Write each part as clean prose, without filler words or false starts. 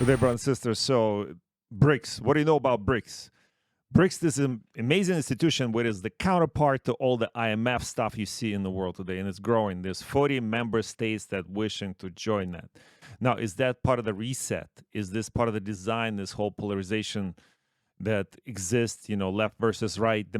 Good day, brothers and sisters. So, BRICS, what do you know about BRICS? BRICS is an amazing institution which is the counterpart to all the IMF stuff you see in the world today, and it's growing. There's 40 member states that wishing to join that. Now, is that part of the reset? Is this part of the design, this whole polarization that exists, left versus right,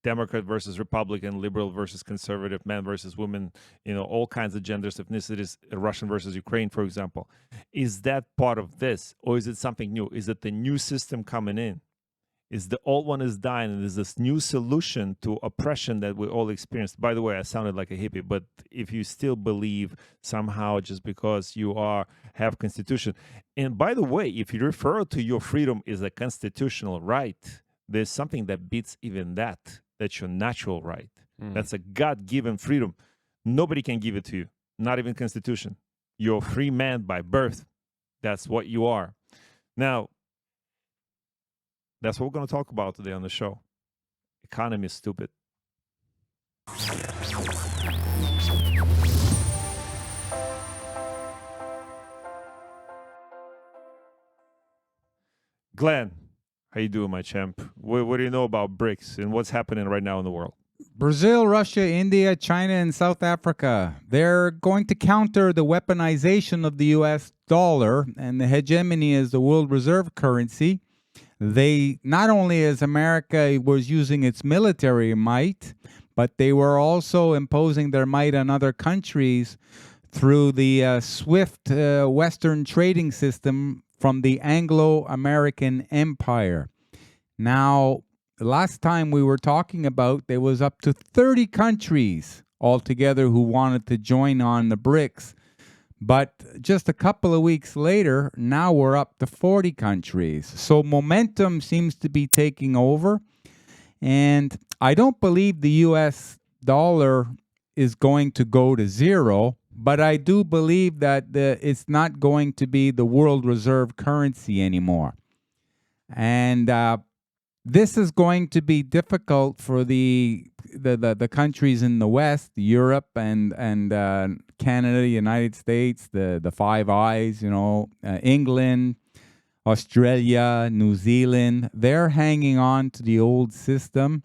Democrat versus Republican, liberal versus conservative, men versus women, all kinds of genders, ethnicities, Russian versus Ukraine, for example. Is that part of this, or is it something new? Is it the new system coming in? Is the old one is dying, and is this new solution to oppression that we all experienced? By the way, I sounded like a hippie, but if you still believe somehow just because you have constitution, and by the way, if you refer to your freedom as a constitutional right, there's something that beats even that. That's your natural right. That's a God-given freedom. Nobody can give it to you, not even Constitution. You're a free man by birth. That's what you are. Now, that's what we're going to talk about today on the show. Economy is stupid. Glenn, how you doing, my champ? What do you know about BRICS and what's happening right now in the world? Brazil, Russia, India, China, and South Africa. They're going to counter the weaponization of the U.S. dollar and the hegemony as the world reserve currency. They, not only as America was using its military might, but they were also imposing their might on other countries through the swift Western trading system from the Anglo-American Empire. Now, the last time we were talking about, there was up to 30 countries altogether who wanted to join on the BRICS. But just a couple of weeks later, now we're up to 40 countries. So momentum seems to be taking over. And I don't believe the U.S. dollar is going to go to zero, but I do believe that it's not going to be the world reserve currency anymore. And this is going to be difficult for the countries in the West, Europe and Canada, United States, the Five Eyes, England, Australia, New Zealand. They're hanging on to the old system,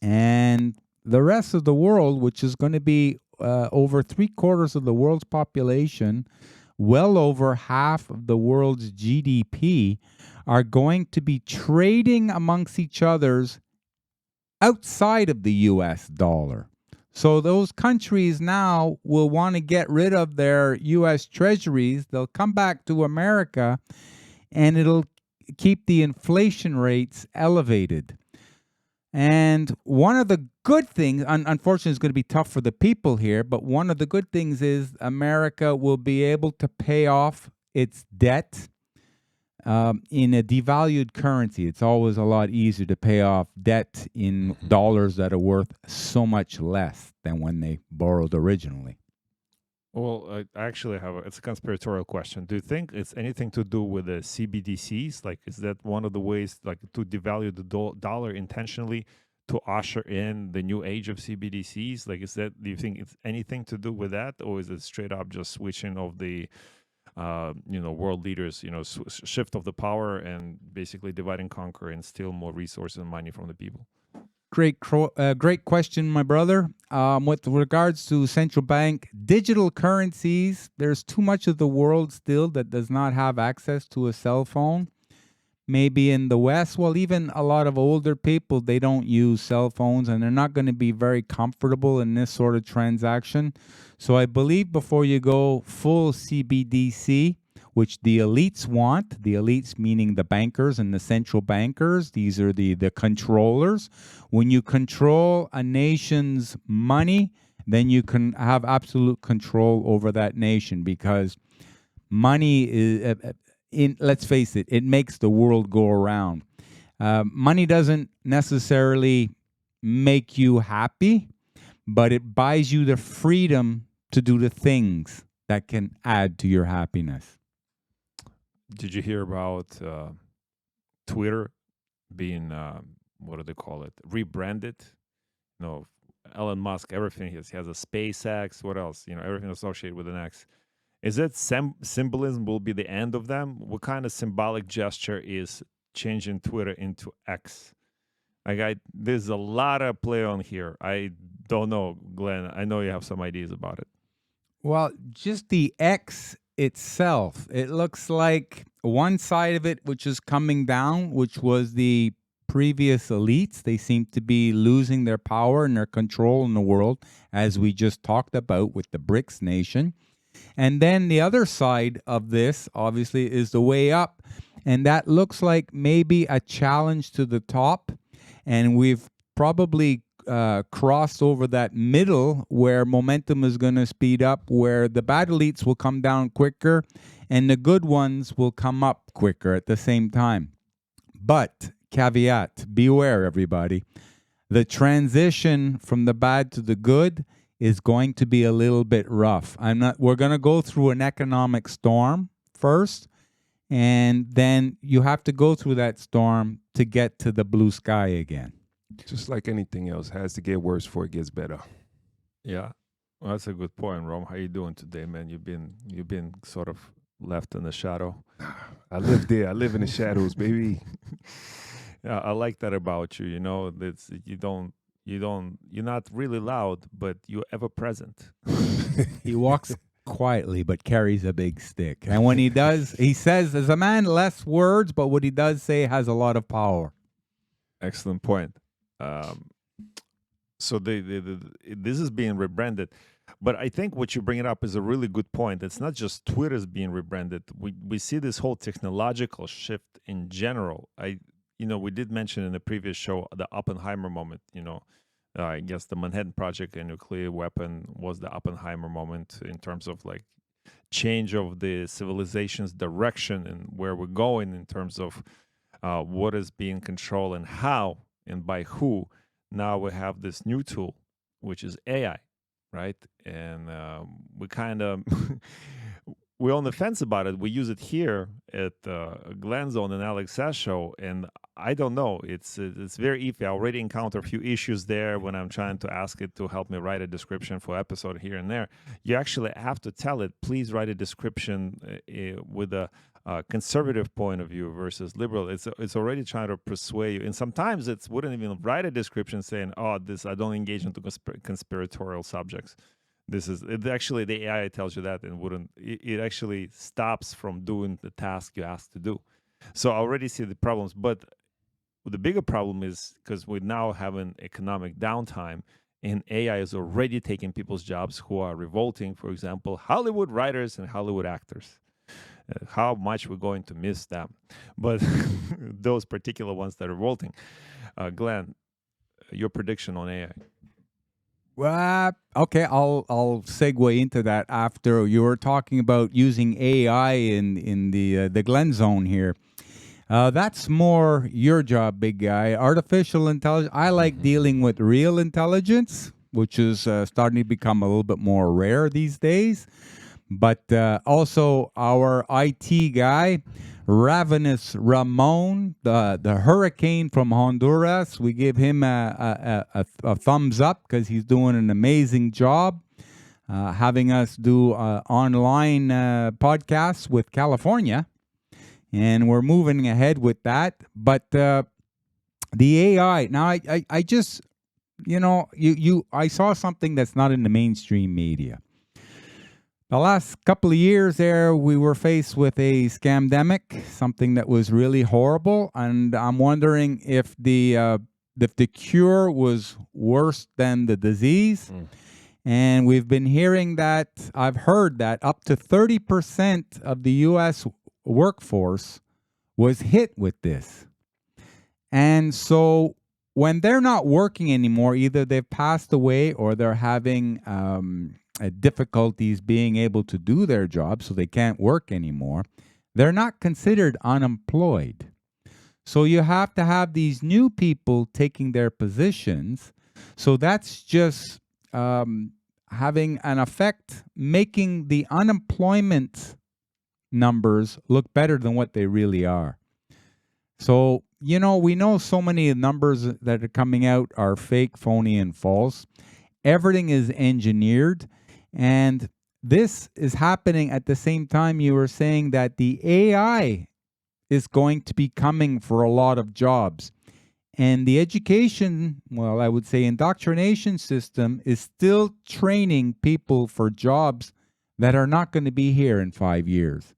and the rest of the world, which is going to be over 3/4 of the world's population, well over half of the world's GDP, are going to be trading amongst each other's outside of the U.S. dollar. So those countries now will want to get rid of their U.S. treasuries. They'll come back to America, and it'll keep the inflation rates elevated. And one of the good things, unfortunately, it's going to be tough for the people here, but one of the good things is America will be able to pay off its debt in a devalued currency. It's always a lot easier to pay off debt in dollars that are worth so much less than when they borrowed originally. Well, I actually it's a conspiratorial question. Do you think it's anything to do with the CBDCs? Like, is that one of the ways, like, to devalue the dollar intentionally to usher in the new age of CBDCs? Like, do you think it's anything to do with that, or is it straight up just switching of the, world leaders, shift of the power and basically divide and conquer and steal more resources and money from the people? Great question, my brother. With regards to central bank digital currencies, there's too much of the world still that does not have access to a cell phone. Maybe in the West, well, even a lot of older people, they don't use cell phones, and they're not going to be very comfortable in this sort of transaction. So I believe before you go full CBDC, which the elites want, the elites meaning the bankers and the central bankers, these are the controllers. When you control a nation's money, then you can have absolute control over that nation, because money is, let's face it, it makes the world go around. Money doesn't necessarily make you happy, but it buys you the freedom to do the things that can add to your happiness. Did you hear about Twitter being, what do they call it, rebranded? Elon Musk, everything. He has a SpaceX, what else? Everything associated with an X. Is it symbolism will be the end of them? What kind of symbolic gesture is changing Twitter into X? There's a lot of play on here. I don't know, Glenn. I know you have some ideas about it. Well, just the X itself, it looks like one side of it, which is coming down, which was the previous elites. They seem to be losing their power and their control in the world, as we just talked about with the BRICS nation. And then the other side of this, obviously, is the way up. And that looks like maybe a challenge to the top. And we've probably crossed over that middle where momentum is going to speed up, where the bad elites will come down quicker and the good ones will come up quicker at the same time. But caveat, beware, everybody. The transition from the bad to the good is going to be a little bit rough. We're going to go through an economic storm first, and then you have to go through that storm to get to the blue sky again. Just like anything else, has to get worse before it gets better. Yeah, well, that's a good point, Rome. How you doing today, man? You've been sort of left in the shadow. I live there. I live in the shadows, baby. Yeah, I like that about you. You know, you're not really loud, but you're ever present. He walks quietly but carries a big stick. And when he does, he says, as a man, less words, but what he does say has a lot of power. Excellent point. So this is being rebranded. But I think what you're bringing up is a really good point. It's not just Twitter's being rebranded. We see this whole technological shift in general. We did mention in the previous show the Oppenheimer moment. I guess the Manhattan Project and nuclear weapon was the Oppenheimer moment in terms of like change of the civilization's direction and where we're going in terms of what is being controlled and how and by who. Now we have this new tool, which is AI, right? And we kind of we're on the fence about it. We use it here at Glenn Zone and Alex Sass show, and I don't know. It's very iffy. I already encounter a few issues there when I'm trying to ask it to help me write a description for episode here and there. You actually have to tell it, please write a description with a conservative point of view versus liberal. It's already trying to persuade you, and sometimes it wouldn't even write a description saying, "Oh, this I don't engage into conspiratorial subjects." Actually the AI tells you that, and it actually stops from doing the task you asked to do. So I already see the problems, but the bigger problem is because we now have an economic downtime, and AI is already taking people's jobs who are revolting. For example, Hollywood writers and Hollywood actors. How much we're going to miss them, but those particular ones that are revolting. Glenn, your prediction on AI? Well, okay, I'll segue into that after you were talking about using AI in the Glen Zone here. That's more your job, big guy. Artificial intelligence. I like dealing with real intelligence, which is starting to become a little bit more rare these days. But also our IT guy, Ravenous Ramon, the hurricane from Honduras. We give him a thumbs up because he's doing an amazing job having us do online podcasts with California. And we're moving ahead with that. But the AI, now I just, I saw something that's not in the mainstream media. The last couple of years there, we were faced with a scamdemic, something that was really horrible. And I'm wondering if the cure was worse than the disease. And we've been hearing that, I've heard that up to 30% of the U.S. workforce was hit with this. And so when they're not working anymore, either they've passed away or they're having difficulties being able to do their job, so they can't work anymore, they're not considered unemployed. So you have to have these new people taking their positions. So that's just having an effect, making the unemployment numbers look better than what they really are. So, we know so many numbers that are coming out are fake, phony, and false. Everything is engineered. And this is happening at the same time you were saying that the AI is going to be coming for a lot of jobs. And the education, well, I would say indoctrination system is still training people for jobs that are not going to be here in 5 years.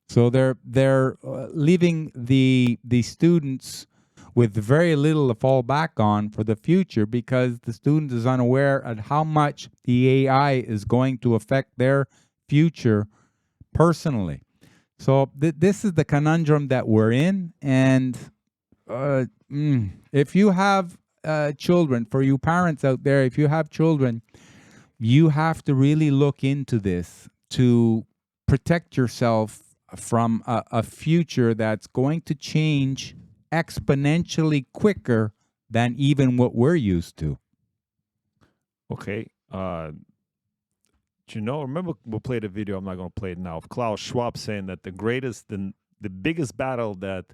So they're leaving the students with very little to fall back on for the future, because the student is unaware of how much the AI is going to affect their future personally. So this is the conundrum that we're in. And if you have children, for you parents out there, if you have children, you have to really look into this to protect yourself from a future that's going to change exponentially quicker than even what we're used to. Okay. Do you know? Remember, we played a video. I'm not going to play it now. Of Klaus Schwab saying that the biggest battle that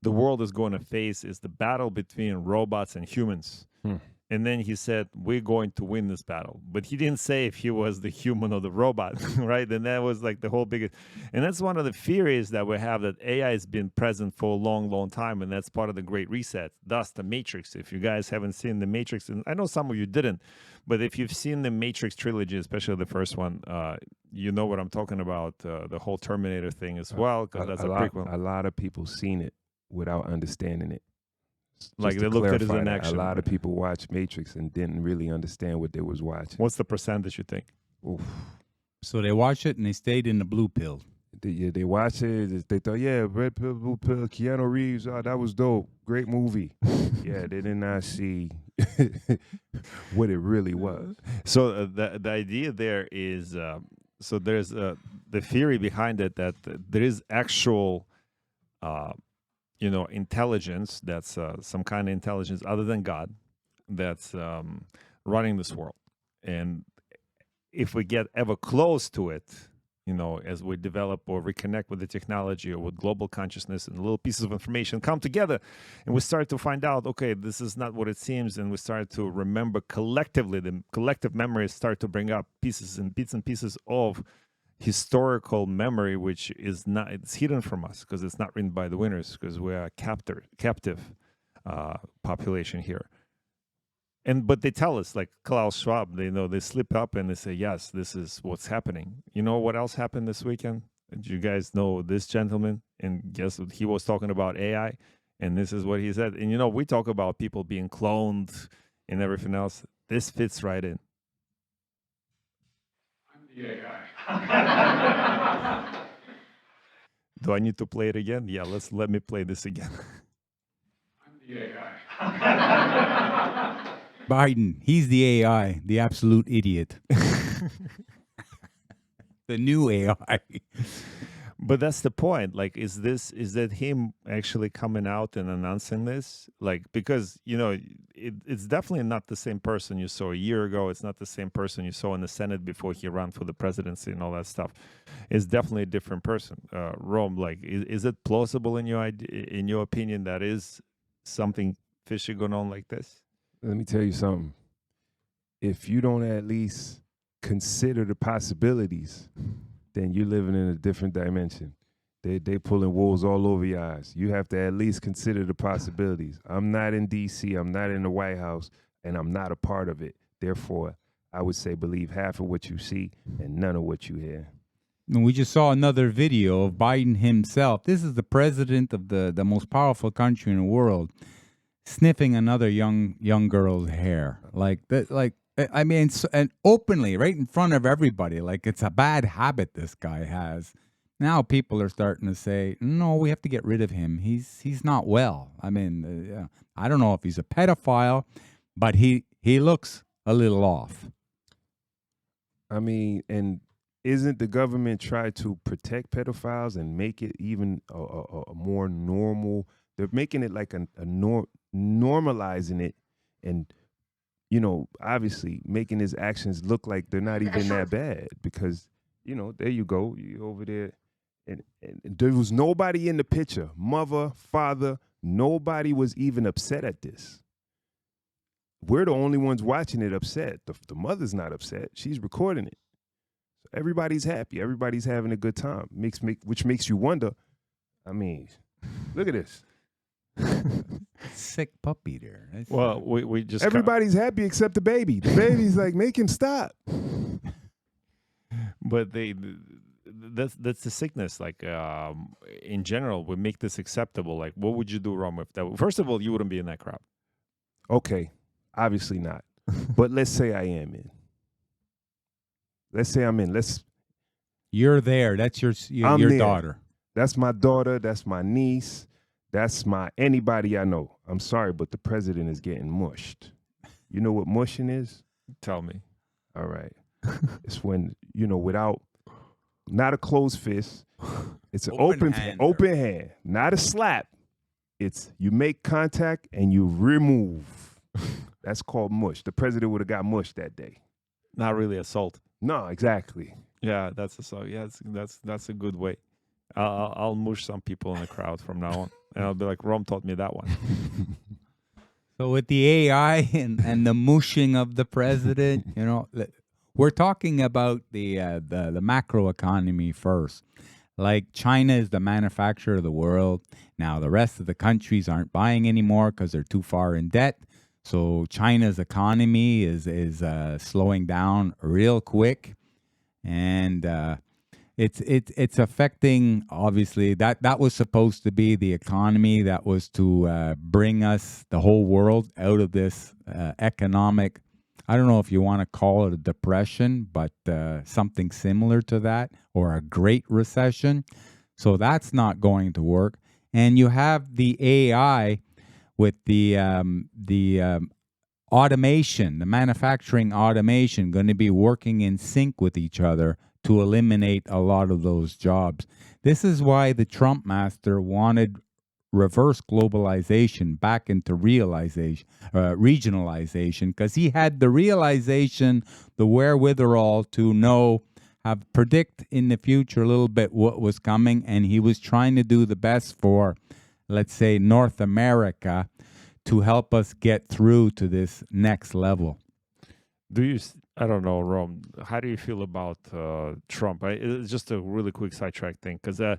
the world is going to face is the battle between robots and humans. And then he said, we're going to win this battle. But he didn't say if he was the human or the robot, right? And that was like the whole biggest. And that's one of the theories that we have, that AI has been present for a long, long time. And that's part of the Great Reset, thus the Matrix. If you guys haven't seen the Matrix, and I know some of you didn't, but if you've seen the Matrix trilogy, especially the first one, you know what I'm talking about, the whole Terminator thing as well, because that's a prequel. A lot of people seen it without understanding it. Like they looked at it as an action. A lot of people watched Matrix and didn't really understand what they was watching. What's the percentage, you think? Oof. So they watched it and they stayed in the blue pill. They watched it. They thought, yeah, red pill, blue pill, Keanu Reeves. Oh, that was dope. Great movie. Yeah, they did not see what it really was. So the idea there is, so there's the theory behind it that there is actual intelligence that's some kind of intelligence other than God that's running this world. And if we get ever close to it, as we develop or reconnect with the technology or with global consciousness, and little pieces of information come together, and we start to find out, okay, this is not what it seems, and we start to remember collectively, the collective memories start to bring up pieces and bits and pieces of historical memory, which is not, it's hidden from us because it's not written by the winners, because we are a captive population here. But they tell us, like Klaus Schwab, they slip up and they say, yes, this is what's happening. You know what else happened this weekend? Did you guys know this gentleman? And guess what? He was talking about AI, and this is what he said. And we talk about people being cloned and everything else. This fits right in. I'm the AI. Do I need to play it again? Yeah, let me play this again. I'm the AI. Biden, he's the AI, the absolute idiot. The new AI. But that's the point. Like, is that him actually coming out and announcing this? Like, because, it's definitely not the same person you saw a year ago. It's not the same person you saw in the Senate before he ran for the presidency and all that stuff. It's definitely a different person. Rome, like, is it plausible in your opinion that is something fishy going on like this? Let me tell you something. If you don't at least consider the possibilities, then you're living in a different dimension. They pulling wolves all over your eyes. You have to at least consider the possibilities. I'm not in D.C., I'm not in the White House, and I'm not a part of it. Therefore, I would say believe half of what you see and none of what you hear. And we just saw another video of Biden himself. This is the president of the most powerful country in the world, sniffing another young girl's hair, like that. Like, I mean, and openly, right in front of everybody, like it's a bad habit this guy has. Now people are starting to say, no, we have to get rid of him. He's not well. I mean, I don't know if he's a pedophile, but he looks a little off. I mean, and isn't the government trying to protect pedophiles and make it even a more normal? They're making it like normalizing it, and obviously making his actions look like they're not even that bad, because there you go, you over there, and there was nobody in the picture, mother, father, nobody was even upset at this. We're the only ones watching it upset. The mother's not upset, she's recording it. Everybody's happy. Everybody's having a good time. Which makes you wonder. I mean, look at this. Sick puppy there. That's, Well, we just Everybody's happy except the baby. The baby's like, make him stop. but that's the sickness. Like in general, we make this acceptable. Like, what would you do, Rom, if that? First of all, you wouldn't be in that crowd. Okay, obviously not. But let's say I am in. Let's say I'm in. you're there. That's your I'm your there. daughter. That's my daughter. That's my niece. That's anybody I know. I'm sorry, but the president is getting mushed. You know what mushing is? Tell me. All right. It's when, without, not a closed fist. It's an open hand, not a slap. It's you make contact and you remove. That's called mush. The president would have got mushed that day. Not really assault. No, exactly. Yeah, that's assault. Yeah, that's a good way. I'll mush some people in the crowd from now on, and I'll be like, Rom taught me that one. So with the AI and the mushing of the president, we're talking about the macro economy first. Like China is the manufacturer of the world. Now the rest of the countries aren't buying anymore because they're too far in debt. So China's economy is slowing down real quick, and it's affecting, obviously, that was supposed to be the economy that was to bring us, the whole world, out of this economic, I don't know if you want to call it a depression, but something similar to that, or a great recession. So that's not going to work. And you have the AI with the automation, the manufacturing automation, going to be working in sync with each other to eliminate a lot of those jobs. This is why the Trump master wanted reverse globalization back into regionalization, because he had the realization, the wherewithal to predict in the future a little bit what was coming, and he was trying to do the best for, let's say, North America to help us get through to this next level. I don't know, Rom, how do you feel about Trump? It's just a really quick sidetrack thing, because I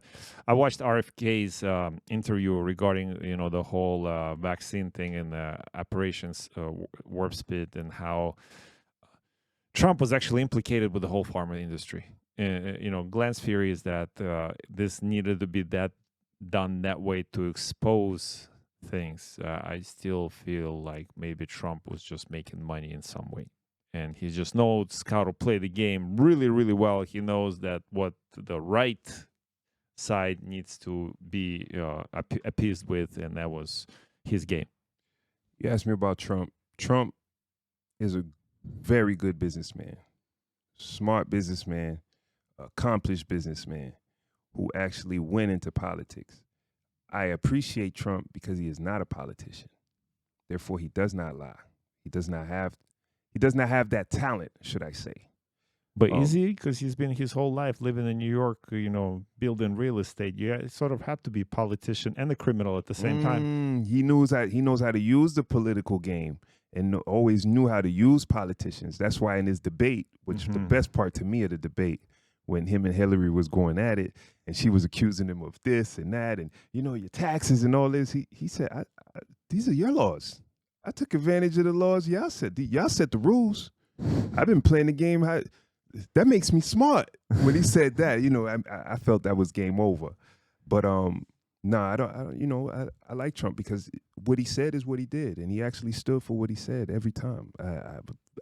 watched RFK's interview regarding, the whole vaccine thing and operations warp speed, and how Trump was actually implicated with the whole pharma industry. Glenn's theory is that this needed to be done that way to expose things. I still feel like maybe Trump was just making money in some way. And he just knows how to play the game really, really well. He knows that what the right side needs to be appeased with, and that was his game. You asked me about Trump. Trump is a very good businessman, smart businessman, accomplished businessman who actually went into politics. I appreciate Trump because he is not a politician. Therefore, he does not lie. He does not have that talent, should I say. But is he? Because he's been his whole life living in New York, building real estate. You sort of have to be a politician and a criminal at the same time. He knows how to use the political game, and always knew how to use politicians. That's why in his debate, which the best part to me of the debate, when him and Hillary was going at it, and she was accusing him of this and that, and your taxes and all this, he said, these are your laws. I took advantage of the laws y'all set. Y'all set the rules. I've been playing the game. That makes me smart. When he said that, I felt that was game over. But I don't. I like Trump because what he said is what he did, and he actually stood for what he said every time.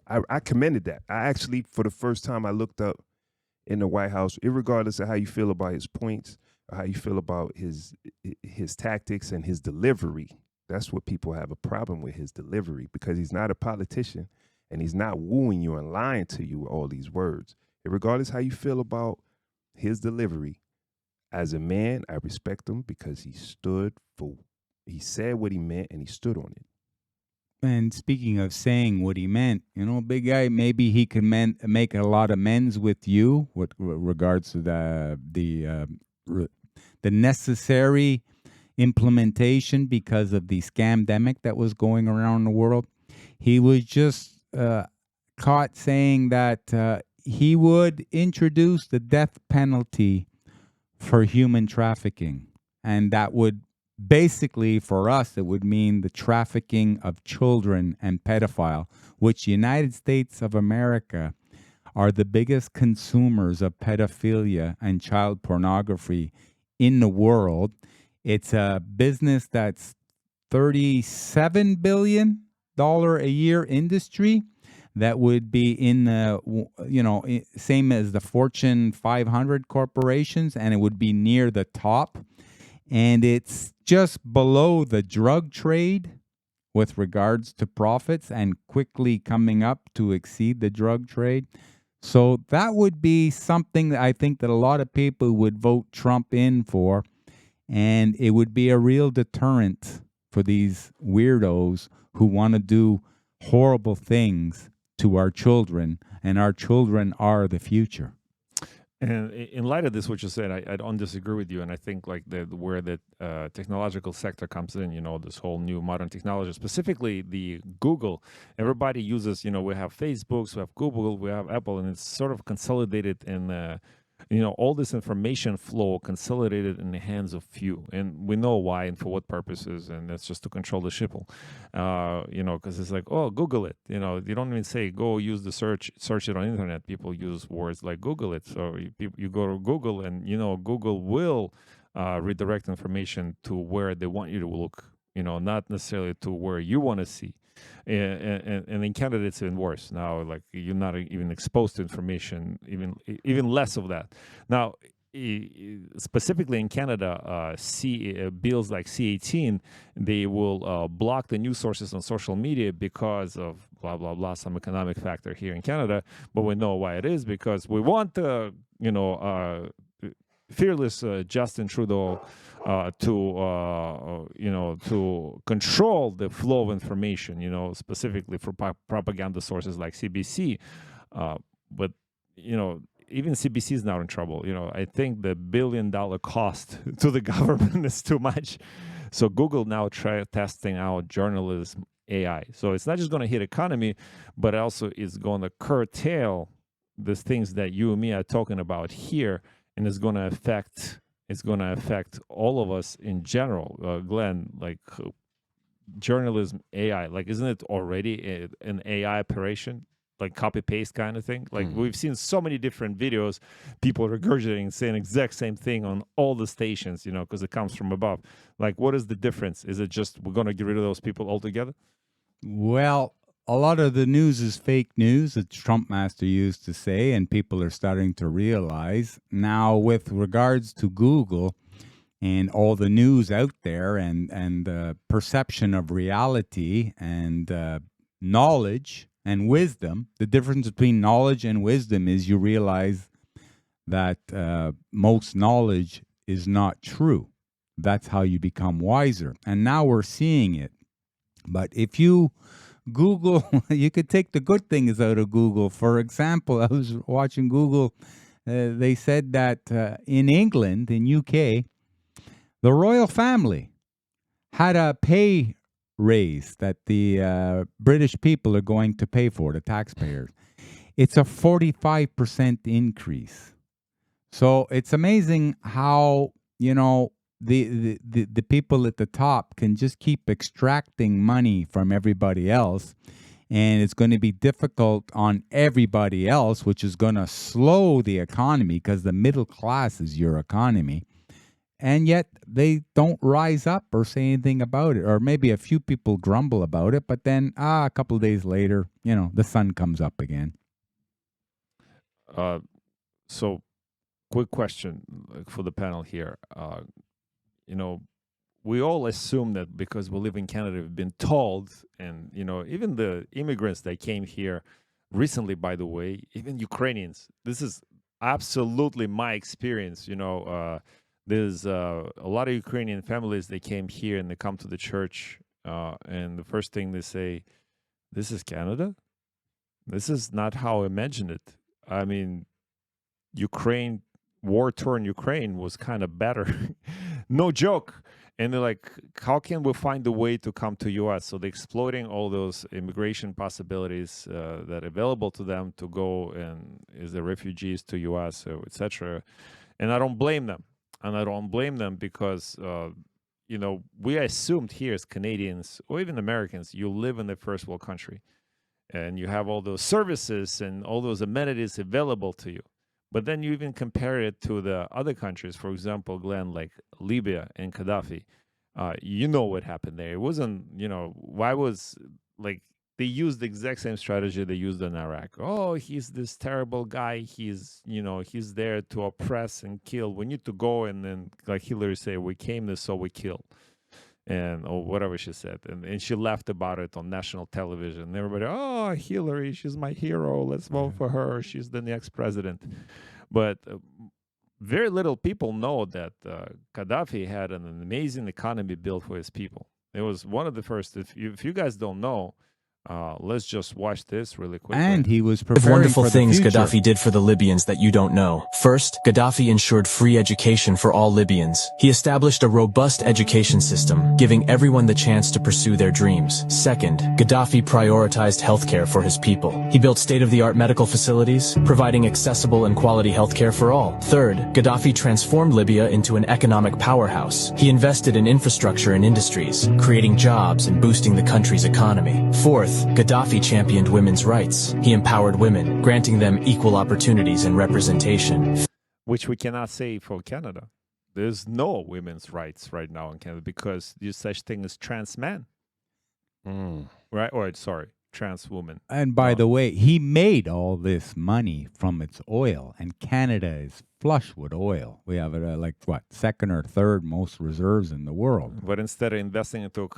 I commended that. I actually, for the first time, I looked up in the White House, irregardless of how you feel about his points or how you feel about his tactics and his delivery. That's what people have a problem with, his delivery, because he's not a politician and he's not wooing you and lying to you with all these words. Regardless how you feel about his delivery, as a man, I respect him because he said what he meant and he stood on it. And speaking of saying what he meant, big guy, maybe he can make a lot of amends with you with regards to the necessary implementation because of the scamdemic that was going around the world. He was just caught saying that he would introduce the death penalty for human trafficking. And that would basically, for us, it would mean the trafficking of children and pedophile, which the United States of America are the biggest consumers of pedophilia and child pornography in the world. It's a business that's $37 billion a year industry that would be in the, same as the Fortune 500 corporations, and it would be near the top. And it's just below the drug trade with regards to profits, and quickly coming up to exceed the drug trade. So that would be something that I think that a lot of people would vote Trump in for, and it would be a real deterrent for these weirdos who want to do horrible things to our children, and our children are the future. And in light of this, what you said, I don't disagree with you. And I think like where the technological sector comes in, this whole new modern technology, specifically the Google, everybody uses, we have Facebooks, we have Google, we have Apple, and it's sort of consolidated in, all this information flow consolidated in the hands of few. And we know why and for what purposes. And that's just to control the shipple, because it's like, oh, Google it. You don't even say, go use the search it on internet. People use words like Google it. So you go to Google, and, Google will redirect information to where they want you to look, not necessarily to where you want to see. And in Canada, it's even worse now. Like, you're not even exposed to information, even less of that. Now, specifically in Canada, bills like C-18, they will block the news sources on social media because of blah, blah, blah, some economic factor here in Canada. But we know why it is, because we want fearless Justin Trudeau to control the flow of information, specifically for propaganda sources like CBC. But, even CBC is now in trouble. I think the $1 billion cost to the government is too much. So Google now testing out journalism AI. So it's not just going to hit economy, but also it's going to curtail these things that you and me are talking about here, and it's going to affect all of us in general. Glenn, like, journalism AI, like, isn't it already an AI operation? Like, copy paste kind of thing. Like, we've seen so many different videos, people regurgitating, saying exact same thing on all the stations, because it comes from above. Like, what is the difference? Is it just we're going to get rid of those people altogether? Well, a lot of the news is fake news, as Trump Master used to say, and people are starting to realize. Now, with regards to Google and all the news out there, and the perception of reality and knowledge and wisdom, the difference between knowledge and wisdom is you realize that most knowledge is not true. That's how you become wiser. And now we're seeing it. But if you Google, you could take the good things out of Google. For example, I was watching Google. They said that in England, in UK, the royal family had a pay raise that the British people are going to pay for, the taxpayers. It's a 45% increase. So it's amazing how, the people at the top can just keep extracting money from everybody else, and it's going to be difficult on everybody else, which is going to slow the economy, because the middle class is your economy. And yet they don't rise up or say anything about it, or maybe a few people grumble about it, but then a couple of days later, the sun comes up again. So quick question for the panel here. We all assume that because we live in Canada, we've been told, and, even the immigrants that came here recently, by the way, even Ukrainians, this is absolutely my experience. There's a lot of Ukrainian families, they came here and they come to the church, and the first thing they say, this is Canada? This is not how I imagined it. I mean, war-torn Ukraine was kind of better. No joke. And they're like, how can we find a way to come to U.S.? So they're exploiting all those immigration possibilities that are available to them to go and as the refugees to U.S., etc. And I don't blame them. And I don't blame them because, we assumed here as Canadians or even Americans, you live in a first world country and you have all those services and all those amenities available to you. But then you even compare it to the other countries, for example, Glenn, like Libya and Gaddafi. What happened there. It wasn't, why was, like, they used the exact same strategy they used in Iraq. Oh, he's this terrible guy. He's there to oppress and kill. We need to go and then, like Hillary said, we came there so we kill. Or whatever she said. And she laughed about it on national television. And everybody, oh, Hillary, she's my hero. Let's vote for her. She's the next president. But very little people know that Gaddafi had an amazing economy built for his people. It was one of the first. If you guys don't know, let's just watch this really quickly. And he was preparing Wonderful for the things future. Gaddafi did for the Libyans that you don't know. First, Gaddafi ensured free education for all Libyans. He established a robust education system, giving everyone the chance to pursue their dreams. Second, Gaddafi prioritized healthcare for his people. He built state-of-the-art medical facilities, providing accessible and quality healthcare for all. Third, Gaddafi transformed Libya into an economic powerhouse. He invested in infrastructure and industries, creating jobs and boosting the country's economy. Fourth, Gaddafi championed women's rights. He empowered women, granting them equal opportunities and representation. Which we cannot say for Canada. There's no women's rights right now in Canada because there's such thing as trans men. Right? Or, sorry, trans women. And by the way, he made all this money from its oil, and Canada is flush with oil. We have second or third most reserves in the world. But instead of investing into our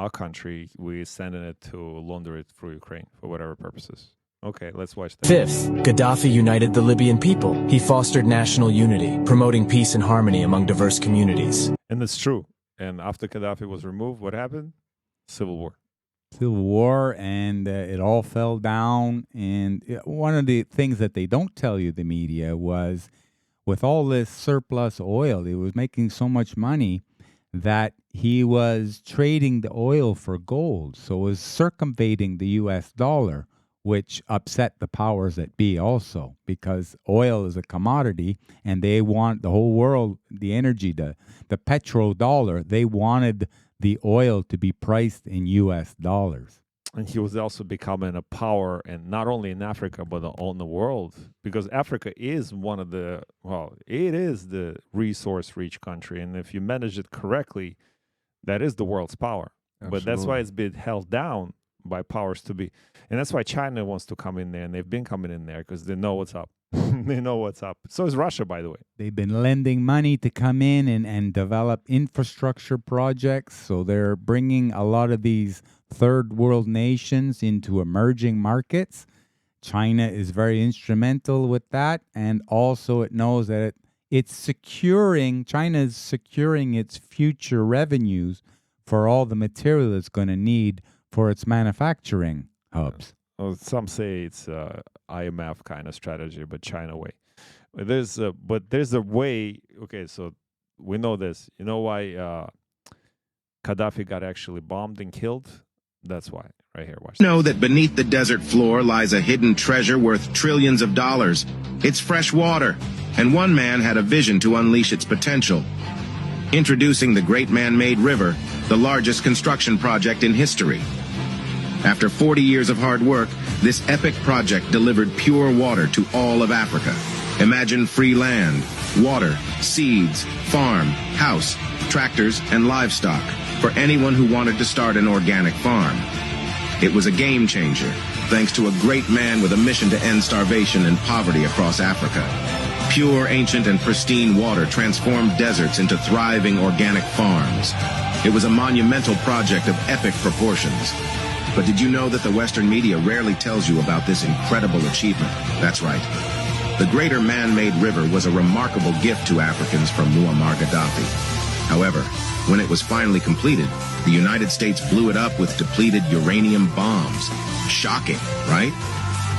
country, we're sending it to launder it through Ukraine for whatever purposes. Okay, let's watch that. Fifth, Gaddafi united the Libyan people. He fostered national unity, promoting peace and harmony among diverse communities. And it's true. And after Gaddafi was removed, what happened? Civil war. Civil war, and it all fell down. And one of the things that they don't tell you, the media, was with all this surplus oil, he was making so much money that he was trading the oil for gold. So it was circumventing the U.S. dollar, which upset the powers that be also, because oil is a commodity and they want the whole world, the energy, the petrodollar, they wanted the oil to be priced in U.S. dollars. And he was also becoming a power, and not only in Africa, but on the world, because Africa is one of it is the resource-rich country. And if you manage it correctly, that is the world's power. Absolutely. But that's why it's been held down by powers to be. And that's why China wants to come in there, and they've been coming in there because they know what's up. They know what's up. So is Russia, by the way. They've been lending money to come in and develop infrastructure projects. So they're bringing a lot of these third world nations into emerging markets. China is very instrumental with that. And also it knows that China is securing its future revenues for all the material it's going to need for its manufacturing hubs. Well, some say it's IMF kind of strategy, but China way. There's a way. Okay, so we know this. You know why Gaddafi got actually bombed and killed? That's why. Right here, watch. Know that beneath the desert floor lies a hidden treasure worth trillions of dollars. It's fresh water, and one man had a vision to unleash its potential. Introducing the Great Man-Made River, the largest construction project in history. After 40 years of hard work, this epic project delivered pure water to all of Africa. Imagine free land, water, seeds, farm, house, tractors, and livestock for anyone who wanted to start an organic farm. It was a game changer, thanks to a great man with a mission to end starvation and poverty across Africa. Pure, ancient, and pristine water transformed deserts into thriving organic farms. It was a monumental project of epic proportions. But did you know that the Western media rarely tells you about this incredible achievement? That's right. The Greater Man-Made River was a remarkable gift to Africans from Muammar Gaddafi. However, when it was finally completed, the United States blew it up with depleted uranium bombs. Shocking, right?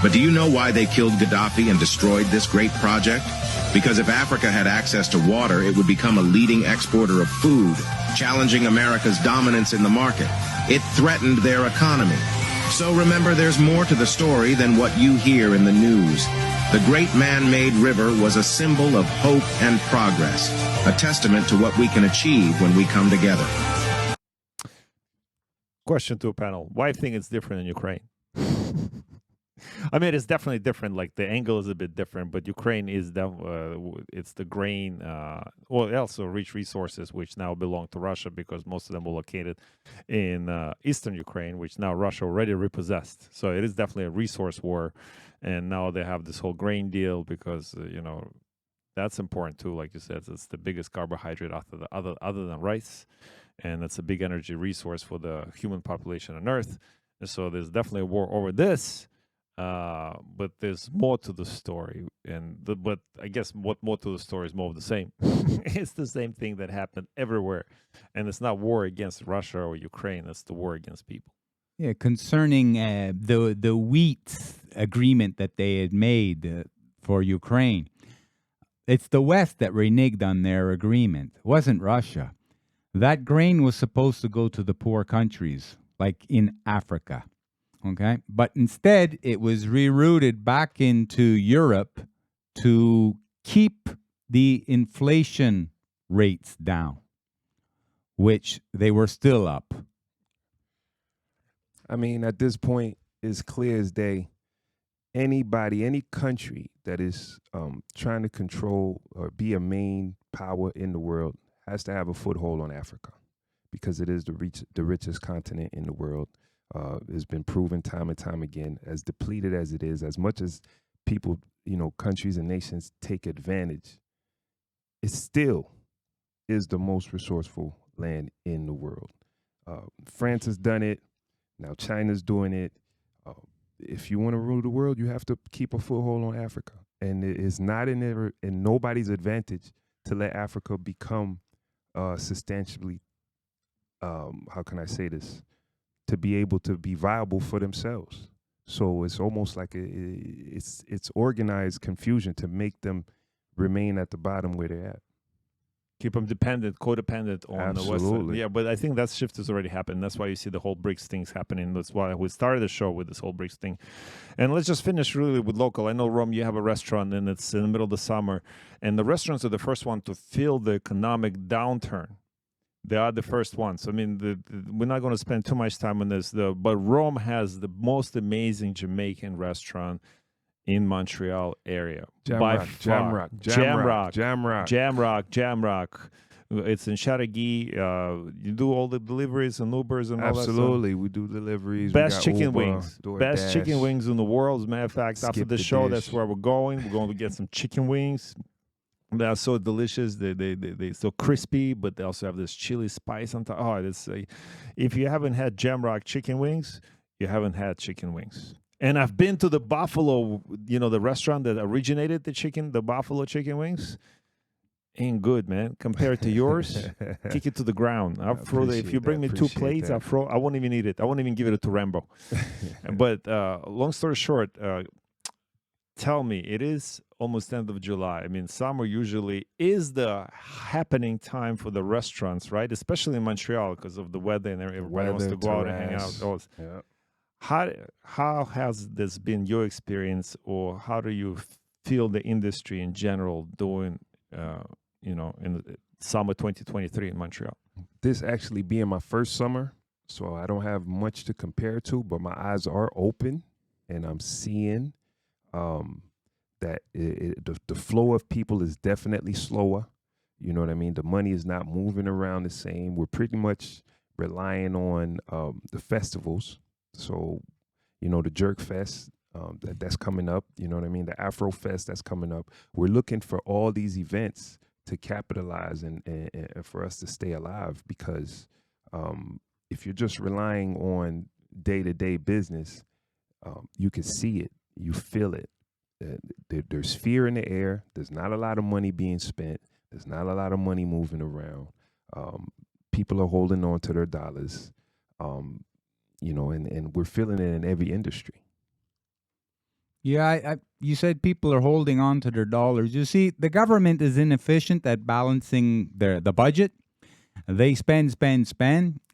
But do you know why they killed Gaddafi and destroyed this great project? Because if Africa had access to water, it would become a leading exporter of food, challenging America's dominance in the market. It threatened their economy. So remember, there's more to the story than what you hear in the news. The great man-made river was a symbol of hope and progress, a testament to what we can achieve when we come together. Question to a panel. Why do you think it's different in Ukraine? I mean, it's definitely different. Like the angle is a bit different, but Ukraine is it's the grain. Well, it also rich resources which now belong to Russia because most of them were located in eastern Ukraine, which now Russia already repossessed. So it is definitely a resource war, and now they have this whole grain deal because you know that's important too. Like you said, it's the biggest carbohydrate after the other than rice, and it's a big energy resource for the human population on Earth. And so there's definitely a war over this. But there's more to the story, but I guess what more to the story is more of the same. It's the same thing that happened everywhere, and it's not war against Russia or Ukraine; it's the war against people. Yeah, concerning the wheat agreement that they had made for Ukraine, it's the West that reneged on their agreement. It wasn't Russia. That grain was supposed to go to the poor countries, like in Africa. Okay, but instead it was rerouted back into Europe to keep the inflation rates down, which they were still up. I mean, at this point, it's clear as day. Anybody, any country that is trying to control or be a main power in the world has to have a foothold on Africa because it is the richest continent in the world. Has been proven time and time again, as depleted as it is, as much as people, you know, countries and nations take advantage, it still is the most resourceful land in the world. France has done it. Now China's doing it. If you want to rule the world, you have to keep a foothold on Africa. And it is not in nobody's advantage to let Africa become substantially, how can I say this? To be able to be viable for themselves. So it's almost like it's organized confusion to make them remain at the bottom where they're at. Keep them dependent, codependent on the West. Yeah, but I think that shift has already happened. That's why you see the whole BRICS things happening. That's why we started the show with this whole BRICS thing. And let's just finish really with local. I know, Rome, you have a restaurant, and it's in the middle of the summer. And the restaurants are the first one to feel the economic downturn. They are the first ones. I mean, we're not going to spend too much time on this, but Rome has the most amazing Jamaican restaurant in Montreal area. Jamrock. It's in Chateauguay. You do all the deliveries and Ubers and all that stuff. Absolutely. We do deliveries. Best chicken Uber, wings. Best chicken wings in the world. As a matter of fact, after the show, that's where we're going. We're going to get some chicken wings. They are so delicious. They're so crispy, but they also have this chili spice on top. Oh, it's if you haven't had Jamrock chicken wings, you haven't had chicken wings. And I've been to the Buffalo, you know, the restaurant that originated the Buffalo chicken wings. Ain't good, man. Compared to yours, kick it to the ground. I'll throw if you bring me 2 plates, I won't even eat it. I won't even give it to Rambo. But long story short, tell me, it is almost end of July. I mean, summer usually is the happening time for the restaurants, right? Especially in Montreal because of the weather and everybody wants to go out and hang out. Yeah. How has this been your experience, or how do you feel the industry in general doing, in the summer 2023 in Montreal? This actually being my first summer, so I don't have much to compare to, but my eyes are open and I'm seeing that the flow of people is definitely slower. You know what I mean? The money is not moving around the same. We're pretty much relying on the festivals. So, you know, the Jerk Fest that's coming up. You know what I mean? The Afro Fest that's coming up. We're looking for all these events to capitalize and for us to stay alive, because if you're just relying on day-to-day business, you can see it. You feel it. There's fear in the air. There's not a lot of money being spent. There's not a lot of money moving around. People are holding on to their dollars, and we're feeling it in every industry. Yeah, you said people are holding on to their dollars. You see, the government is inefficient at balancing the budget, They spend,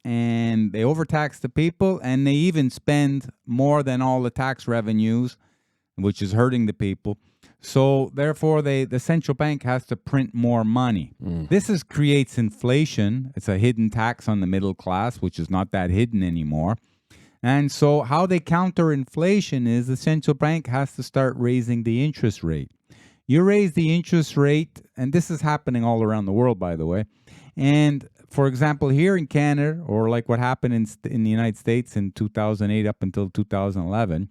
and they overtax the people, and they even spend more than all the tax revenues, which is hurting the people. So therefore, the central bank has to print more money. This creates inflation. It's a hidden tax on the middle class, which is not that hidden anymore. And so how they counter inflation is the central bank has to start raising the interest rate. You raise the interest rate, and this is happening all around the world, by the way. And for example, here in Canada, or like what happened in the United States in 2008 up until 2011,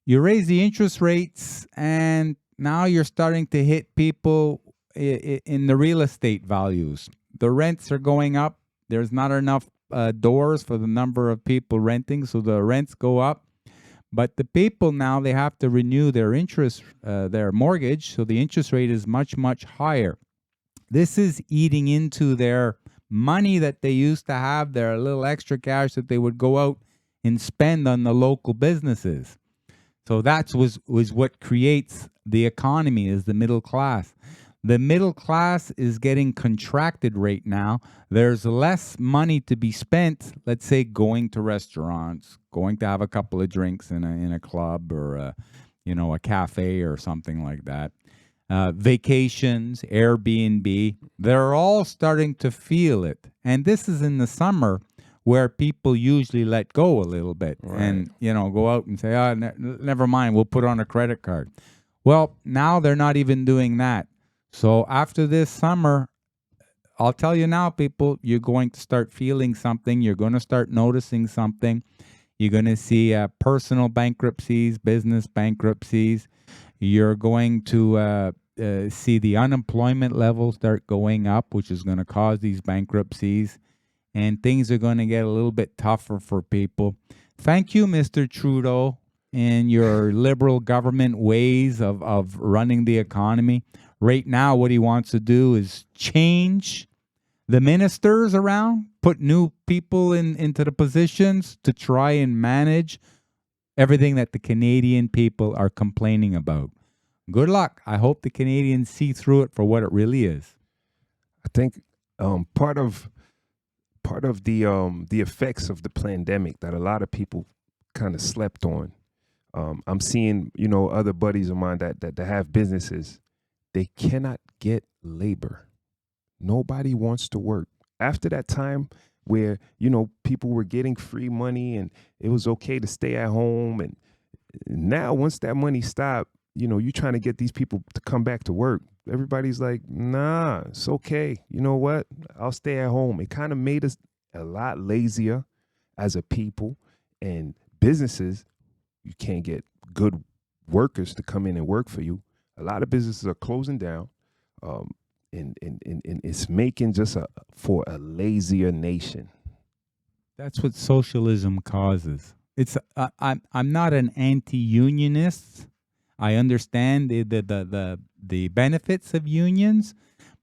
you raise the interest rates, and now you're starting to hit people in the real estate values. The rents are going up. There's not enough doors for the number of people renting, so the rents go up. But the people now, they have to renew their their mortgage, so the interest rate is much, much higher. This is eating into their money that they used to have, their little extra cash that they would go out and spend on the local businesses. So that was what creates the economy, is the middle class. The middle class is getting contracted right now. There's less money to be spent, let's say, going to restaurants, going to have a couple of drinks in a club or a cafe or something like that. Vacations, Airbnb, they're all starting to feel it. And this is in the summer where people usually let go a little bit and, go out and say, never mind, we'll put on a credit card. Well, now they're not even doing that. So after this summer, I'll tell you now, people, you're going to start feeling something. You're going to start noticing something. You're going to see personal bankruptcies, business bankruptcies. You're going to see the unemployment level start going up, which is going to cause these bankruptcies. And things are going to get a little bit tougher for people. Thank you, Mr. Trudeau, and your liberal government ways of running the economy. Right now, what he wants to do is change the ministers around, put new people into the positions to try and manage everything that the Canadian people are complaining about. Good luck. I hope the Canadians see through it for what it really is. I think part of the effects of the pandemic that a lot of people kind of slept on. I'm seeing, other buddies of mine that have businesses. They cannot get labor. Nobody wants to work. After that time where, people were getting free money and it was okay to stay at home. And now once that money stopped, you're trying to get these people to come back to work. Everybody's like, nah, it's okay. You know what? I'll stay at home. It kind of made us a lot lazier as a people, and businesses, you can't get good workers to come in and work for you. A lot of businesses are closing down, and it's making for a lazier nation. That's what socialism causes. I'm not an anti-unionist. I understand the benefits of unions,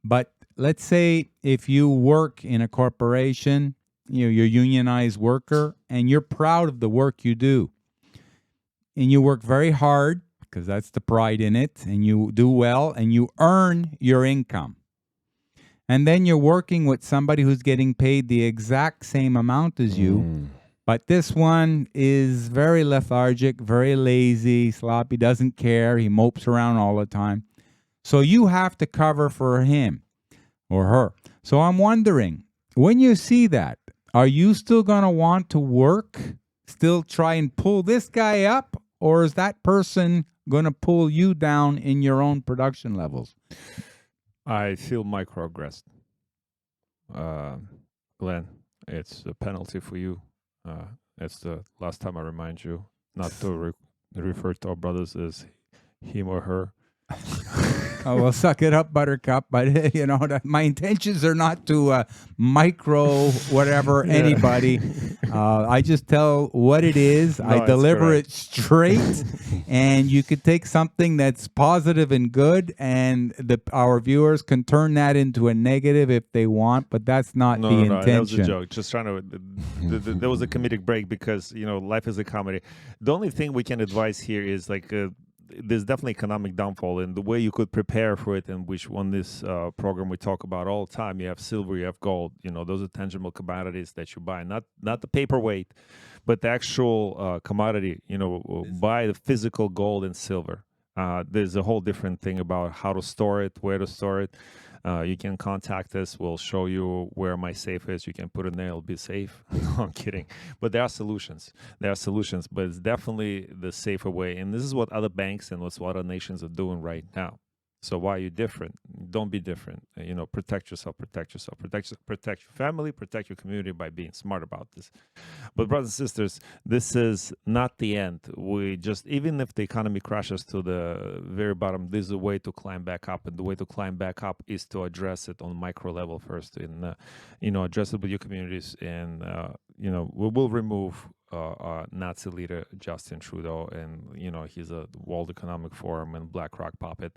but let's say if you work in a corporation, you're a unionized worker, and you're proud of the work you do, and you work very hard because that's the pride in it, and you do well, and you earn your income. And then you're working with somebody who's getting paid the exact same amount as you, but this one is very lethargic, very lazy, sloppy, doesn't care, he mopes around all the time. So you have to cover for him or her. So I'm wondering, when you see that, are you still going to want to work, still try and pull this guy up, or is that person going to pull you down in your own production levels? I feel microaggressed. Glenn, it's a penalty for you. It's the last time I remind you not to refer to our brothers as him or her. Oh, well, suck it up, Buttercup. But, my intentions are not to micro whatever anybody. I just tell what it is. No, I deliver correct. it straight. And you could take something that's positive and good, and our viewers can turn that into a negative if they want, but that's not the intention. No, that was a joke. Just trying to, there was a comedic break because, life is a comedy. The only thing we can advise here is there's definitely economic downfall, and the way you could prepare for it, and which on this program we talk about all the time. You have silver, you have gold. Those are tangible commodities that you buy, not the paperweight, but the actual commodity. Buy the physical gold and silver. There's a whole different thing about how to store it, where to store it. You can contact us. We'll show you where my safe is. You can put it there. It'll be safe. No, I'm kidding. But there are solutions. But it's definitely the safer way. And this is what other banks and what other nations are doing right now. So why are you different? Don't be different. Protect yourself, protect your family, protect your community by being smart about this. But brothers and sisters, this is not the end. Even if the economy crashes to the very bottom, there's a way to climb back up. And the way to climb back up is to address it on micro level first, and, address it with your communities. And, we will remove Nazi leader Justin Trudeau, and he's a World Economic Forum and BlackRock puppet.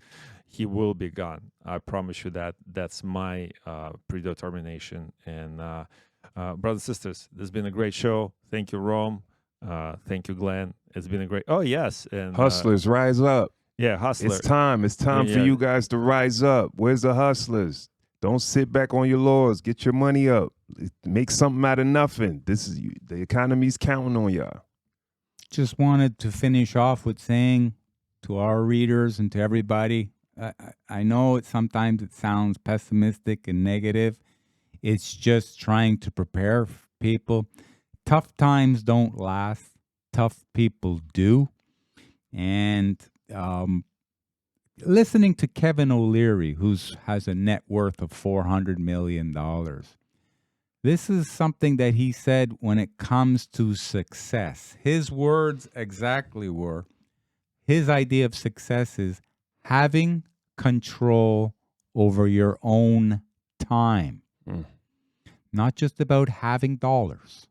He will be gone. I promise you that. That's my predetermination. And brothers and sisters, this has been a great show. Thank you, Rome. Thank you, Glenn. It's been a great. Oh yes, and hustlers, rise up. Yeah, hustlers. It's time. It's time for you guys to rise up. Where's the hustlers? Don't sit back on your laurels. Get your money up. Make something out of nothing. The economy's counting on y'all. Just wanted to finish off with saying to our readers and to everybody, I know sometimes it sounds pessimistic and negative. It's just trying to prepare people. Tough times don't last. Tough people do. And listening to Kevin O'Leary, who has a net worth of $400 million. This is something that he said when it comes to success. His words exactly were, his idea of success is having control over your own time. Not just about having dollars.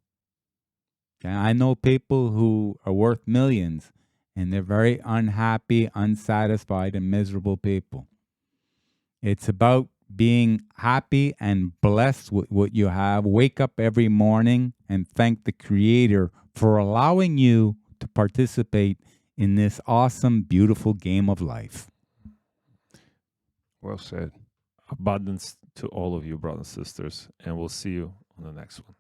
Okay? I know people who are worth millions, and they're very unhappy, unsatisfied, and miserable people. It's about being happy and blessed with what you have. Wake up every morning and thank the Creator for allowing you to participate in this awesome, beautiful game of life. Well said. Abundance to all of you, brothers and sisters, and we'll see you on the next one.